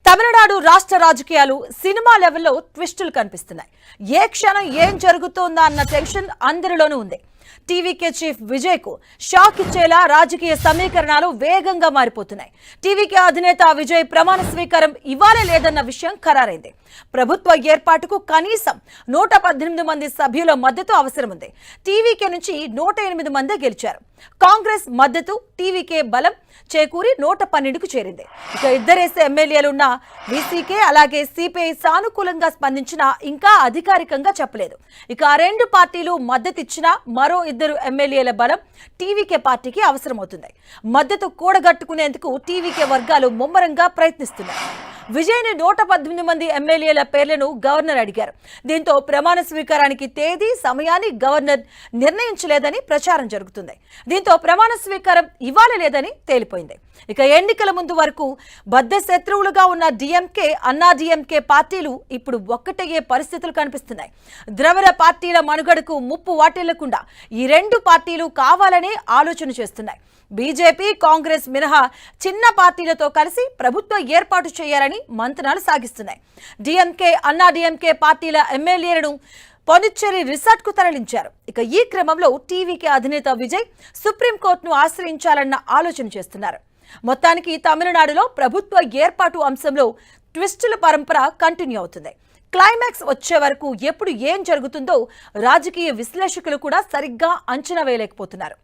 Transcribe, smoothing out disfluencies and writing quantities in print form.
తమిళనాడు రాష్ట్ర రాజకీయాలు సినిమా లెవెల్లో ట్విస్టులు కనిపిస్తున్నాయి. ఏ క్షణం ఏం జరుగుతోందా అన్న టెన్షన్ అందరిలోనూ ఉంది. టీవీకే చీఫ్ విజయ్ కు షాక్ ఇచ్చేలా రాజకీయ సమీకరణాలు వేగంగా మారిపోతున్నాయి. టీవీకే అధినేత విజయ్ ప్రమాణ స్వీకారం ఇవ్వాలే లేదన్న విషయం ఖరారైంది. ప్రభుత్వ ఏర్పాటుకు కనీసం 118 మంది సభ్యుల మద్దతు అవసరం ఉంది. టీవీకే నుంచి 108 మందే గెలిచారు. కాంగ్రెస్ మద్దతు టీవీకే బలం చేకూరి 112కు చేరింది. ఇక ఇద్దరేసే ఎమ్మెల్యేలున్న వీసీకే అలాగే సిపిఐ సానుకూలంగా స్పందించినా ఇంకా అధికారికంగా చెప్పలేదు. ఇక ఆ రెండు పార్టీలు మద్దతిచ్చినా మరో ఇద్దరు ఎమ్మెల్యేల బలం టీవీకే పార్టీకి అవసరమవుతుంది. మద్దతు కూడగట్టుకునేందుకు టీవీకే వర్గాలు ముమ్మరంగా ప్రయత్నిస్తున్నాయి. విజయ్ని 118 మంది ఎమ్మెల్యేల పేర్లను గవర్నర్ అడిగారు. దీంతో ప్రమాణ స్వీకారానికి తేదీ సమయాన్ని గవర్నర్ నిర్ణయించలేదని ప్రచారం జరుగుతుంది. దీంతో ప్రమాణ స్వీకారం ఇవ్వాల లేదని తేలిపోయింది. ఇక ఎన్నికల ముందు వరకు బద్ద శత్రువులుగా ఉన్న డిఎంకే అన్నా డిఎంకే పార్టీలు ఇప్పుడు ఒక్కటయ్యే పరిస్థితులు కనిపిస్తున్నాయి. ద్రవిడ పార్టీల మనుగడకు ముప్పు వాటిల్లకుండా ఈ రెండు పార్టీలు కావాలనే ఆలోచన చేస్తున్నాయి. బీజేపీ కాంగ్రెస్ మినహా చిన్న పార్టీలతో కలిసి ప్రభుత్వ ఏర్పాటు చేయాలని మంతనాలు సాగిస్తున్నాయి. డిఎంకే అన్నా డిఎంకే పార్టీల ఎమ్మెల్యేలను పాండిచ్చేరి రిసార్ట్ కు తరలించారు. ఇక ఈ క్రమంలో టీవీకే అధినేత విజయ్ సుప్రీంకోర్టును ఆశ్రయించాలన్న ఆలోచన చేస్తున్నారు. మొత్తానికి తమిళనాడులో ప్రభుత్వ ఏర్పాటు అంశంలో ట్విస్టుల పరంపర కంటిన్యూ అవుతుంది. క్లైమాక్స్ వచ్చే వరకు ఎప్పుడు ఏం జరుగుతుందో రాజకీయ విశ్లేషకులు కూడా సరిగ్గా అంచనా వేయలేకపోతున్నారు.